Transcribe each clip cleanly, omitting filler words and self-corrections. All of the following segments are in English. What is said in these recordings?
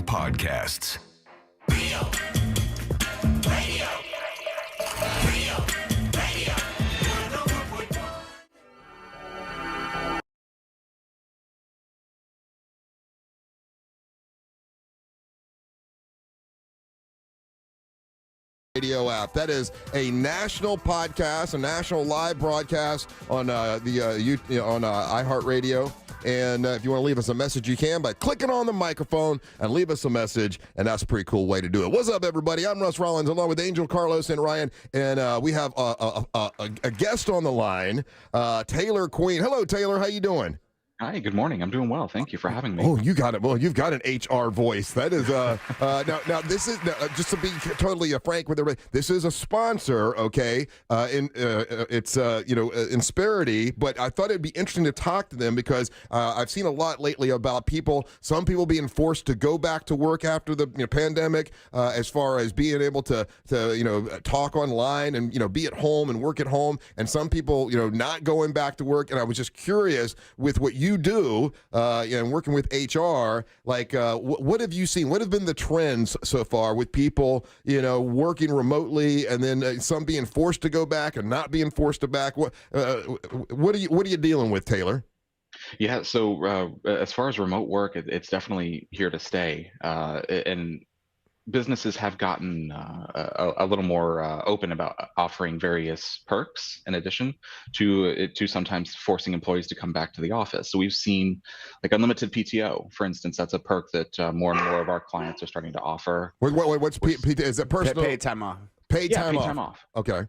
Podcasts. Real Radio. Real Radio. Radio app. That is a national podcast, a national live broadcast on iHeartRadio. And if you want to leave us a message, you can by clicking on the microphone and leave us a message. And that's a pretty cool way to do it. What's up, everybody? I'm Russ Rollins, along with Angel, Carlos, and Ryan. And we have a guest on the line, Taylor Queen. Hello, Taylor. How you doing? Hi, good morning. I'm doing well. Thank you for having me. Oh, you got it. Well, you've got an HR voice. That is now this is just to be totally frank with everybody. This is a sponsor, okay? It's Inspirity, but I thought it'd be interesting to talk to them because I've seen a lot lately about some people being forced to go back to work after the pandemic, as far as being able to talk online and be at home and work at home, and some people not going back to work. And I was just curious with what you do and working with HR, like what have you seen? What have been the trends so far with people working remotely and then some being forced to go back and not being forced to back? What are you dealing with, Taylor? Yeah, so as far as remote work, it's definitely here to stay. And businesses have gotten a little more open about offering various perks in addition to sometimes forcing employees to come back to the office. So we've seen like unlimited PTO, for instance. That's a perk that more and more of our clients are starting to offer. What's PTO? Is it personal? Paid time off. Paid time off. Okay.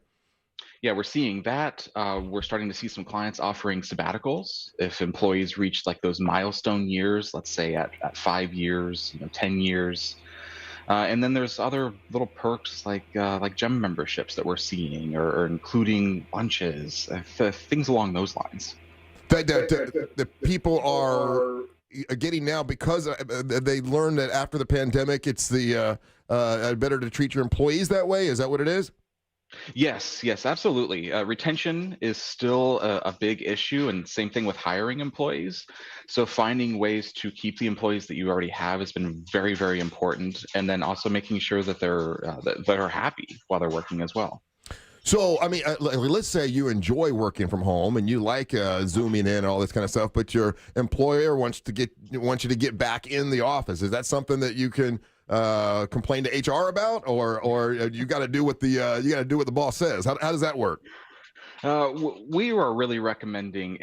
Yeah, we're seeing that. We're starting to see some clients offering sabbaticals if employees reach like those milestone years, let's say at 5 years, 10 years. And then there's other little perks like gym memberships that we're seeing, or including lunches, things along those lines. The people are getting now because they learned that after the pandemic, it's better to treat your employees that way. Is that what it is? Yes, absolutely. Retention is still a big issue, and same thing with hiring employees. So finding ways to keep the employees that you already have has been very, very important, and then also making sure that they're happy while they're working as well. So, I mean, let's say you enjoy working from home and you like zooming in and all this kind of stuff, but your employer wants you to get back in the office. Is that something that you can complain to HR about, or you got to do what the boss says? How does that work? We are really recommending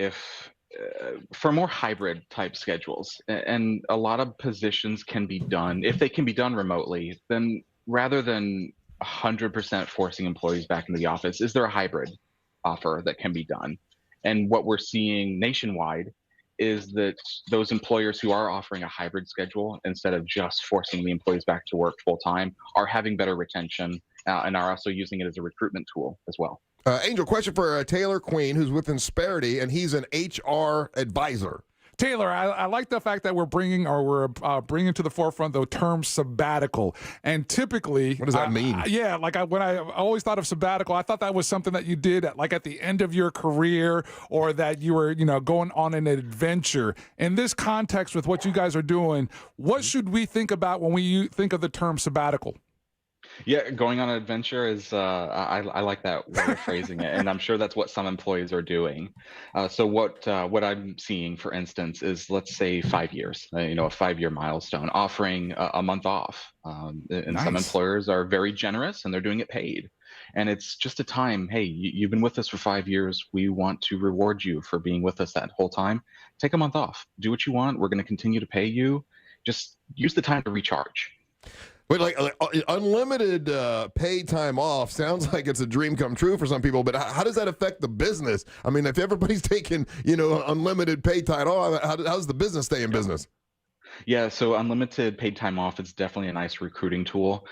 for more hybrid type schedules, and a lot of positions can be done if they can be done remotely. Then rather than 100% forcing employees back into the office, is there a hybrid offer that can be done? And what we're seeing nationwide is that those employers who are offering a hybrid schedule, instead of just forcing the employees back to work full time, are having better retention and are also using it as a recruitment tool as well. Angel, question for Taylor Queen, who's with Inspirity, and he's an HR advisor. Taylor, I like the fact that we're bringing to the forefront the term sabbatical. And typically, what does that mean? When I always thought of sabbatical, I thought that was something that you did at the end of your career, or that you were going on an adventure. In this context, with what you guys are doing, what should we think about when we think of the term sabbatical? Yeah, going on an adventure is, I like that way of phrasing it, and I'm sure that's what some employees are doing. So what I'm seeing, for instance, is, let's say 5 years, a 5-year milestone, offering a month off. And nice. Some employers are very generous, and they're doing it paid. And it's just a time, hey, you've been with us for 5 years. We want to reward you for being with us that whole time. Take a month off. Do what you want. We're going to continue to pay you. Just use the time to recharge. But like unlimited paid time off sounds like it's a dream come true for some people. But how does that affect the business? I mean, if everybody's taking unlimited paid time off, how does the business stay in business? Yeah, so unlimited paid time off is definitely a nice recruiting tool.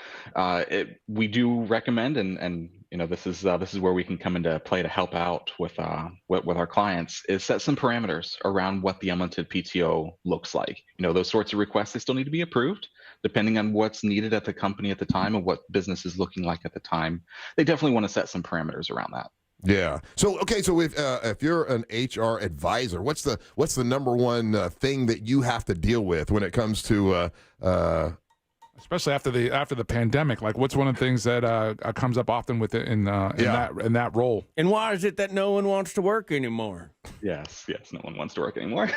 We do recommend, and this is where we can come into play to help out with our clients, is set some parameters around what the unlimited PTO looks like. Those sorts of requests, they still need to be approved depending on what's needed at the company at the time and what business is looking like at the time. They definitely want to set some parameters around that. Yeah. So okay. So if you're an HR advisor, what's the number one thing that you have to deal with when it comes to especially after the pandemic? Like, what's one of the things that comes up often with it in that role? And why is it that no one wants to work anymore? Yes, no one wants to work anymore.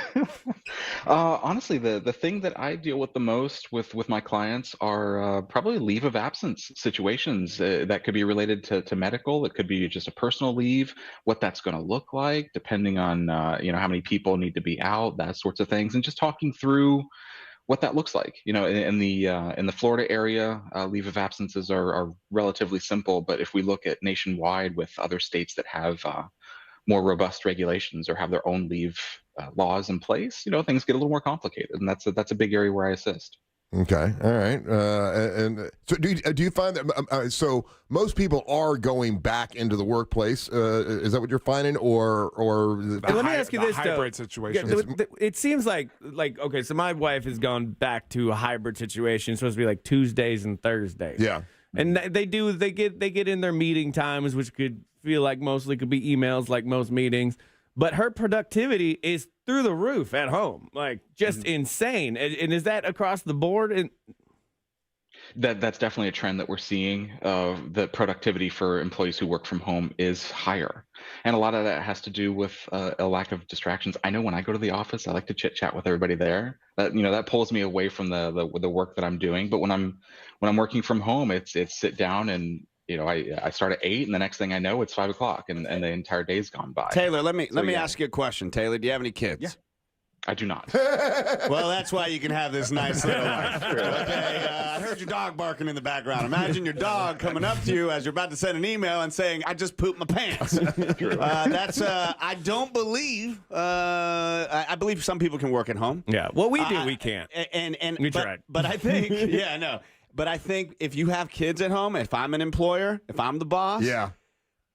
Honestly, the thing that I deal with the most with my clients are probably leave of absence situations that could be related to medical. It could be just a personal leave, what that's going to look like, depending on how many people need to be out, that sorts of things, and just talking through what that looks like. In the Florida area, leave of absences are relatively simple, but if we look at nationwide with other states that have more robust regulations or have their own leave laws in place, things get a little more complicated, and that's a big area where I assist. Okay, all right, and so do you find that so most people are going back into the workplace? Is that what you're finding, or let me ask you this, hybrid though. situation? It seems like okay, so my wife has gone back to a hybrid situation. It's supposed to be like Tuesdays and Thursdays. Yeah, and they get in their meeting times, which could feel like mostly could be emails, like most meetings. But her productivity is through the roof at home, like just insane. And is that across the board? And That's definitely a trend that we're seeing. The productivity for employees who work from home is higher, and a lot of that has to do with a lack of distractions. I know when I go to the office, I like to chit chat with everybody there. That pulls me away from the work that I'm doing. But when I'm working from home, it's sit down and I start at 8, and the next thing I know, it's 5 o'clock, and the entire day's gone by. Taylor, let me ask you a question. Taylor, do you have any kids? Yeah. I do not. Well, that's why you can have this nice little life. Okay, I heard your dog barking in the background. Imagine your dog coming up to you as you're about to send an email and saying, "I just pooped my pants." That's I don't believe. I believe some people can work at home. yeah, what we do, we can't. And We tried. but I think yeah, no. But I think if you have kids at home, if I'm an employer, if I'm the boss, yeah.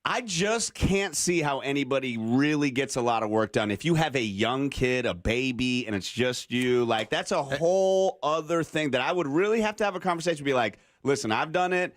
I just can't see how anybody really gets a lot of work done. If you have a young kid, a baby, and it's just you, like that's a whole other thing that I would really have to have a conversation. Be like, listen, I've done it.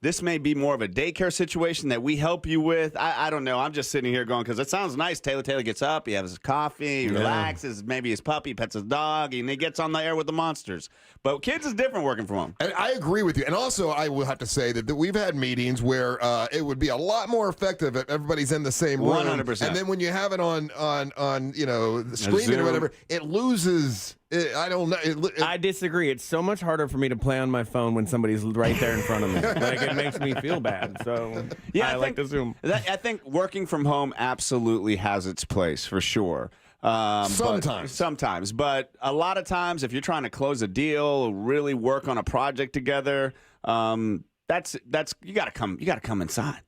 This may be more of a daycare situation that we help you with. I don't know. I'm just sitting here going, because it sounds nice. Taylor gets up, he has his coffee, he relaxes, maybe his puppy, pets his dog, and he gets on the air with the monsters. But kids is different working from home. And I agree with you. And also, I will have to say that we've had meetings where it would be a lot more effective if everybody's in the same room. 100%. And then when you have it on the streaming or whatever, it loses. I don't know. I disagree. It's so much harder for me to play on my phone when somebody's right there in front of me. Like, it makes me feel bad. So Yeah, I like to Zoom. I think working from home absolutely has its place for sure. Sometimes, but a lot of times, if you're trying to close a deal, really work on a project together, that's you got to come inside,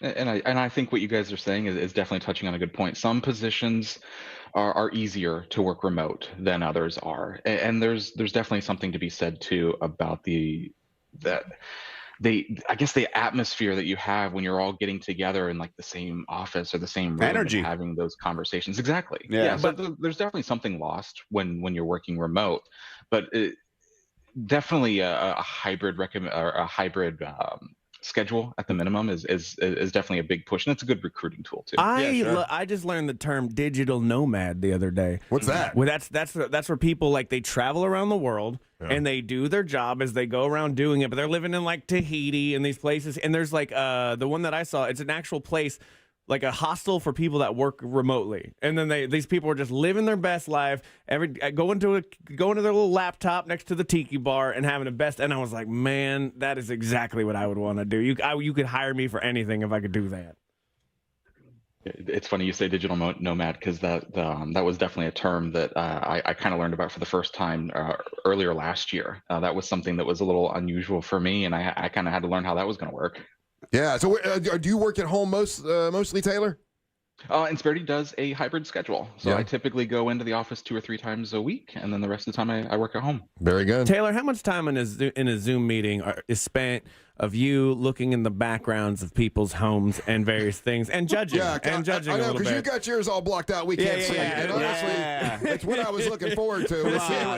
And I think what you guys are saying is definitely touching on a good point. Some positions are easier to work remote than others are, and there's definitely something to be said too about the atmosphere that you have when you're all getting together in like the same office or the same room Energy. and having those conversations. Exactly. Yeah. So there's definitely something lost when you're working remote, but definitely a hybrid schedule at the minminimum is definitely a big push, and it's a good recruiting tool too. I just learned the term digital nomad the other day. What's that? Well, that's where people like they travel around the world and they do their job as they go around doing it, but they're living in like Tahiti and these places. And there's like the one that I saw, it's an actual place, like a hostel for people that work remotely, and then these people are just living their best life. Going to their little laptop next to the tiki bar and having the best. And I was like, man, that is exactly what I would want to do. You could hire me for anything if I could do that. It's funny you say digital nomad, because that was definitely a term that I kind of learned about for the first time earlier last year. That was something that was a little unusual for me, and I kind of had to learn how that was going to work. Yeah. So do you work at home mostly, Taylor? Insperity does a hybrid schedule. So Yeah. I typically go into the office 2 or 3 times a week, and then the rest of the time I work at home. Very good. Taylor, how much time in a Zoom meeting is spent of you looking in the backgrounds of people's homes and various things and judging Yeah, and judging I a know, little because you bit. got yours all blocked out. We can't yeah, see. yeah, And honestly, it's what I was looking forward to.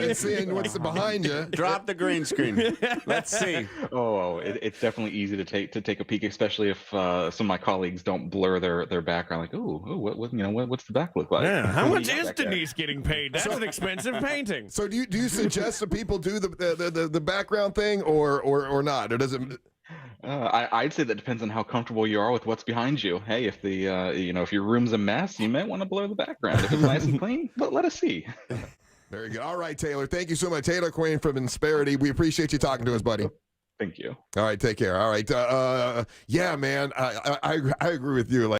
Is seeing what's behind you. Drop the green screen. Let's see. It's definitely easy to take a peek, especially if some of my colleagues don't blur their background. Like, what's the back look like? Yeah, how What much do you got is back there? Denise getting paid? That's an expensive painting. So do you suggest that people do the background thing or not? Or does it? I'd say that depends on how comfortable you are with what's behind you. Hey, if if your room's a mess, you might want to blur the background. If it's nice and clean, let us see. Very good. All right, Taylor. Thank you so much, Taylor Quinn from Inspirity. We appreciate you talking to us, buddy. Thank you. All right, take care. All right, yeah, man. I agree with you. Like.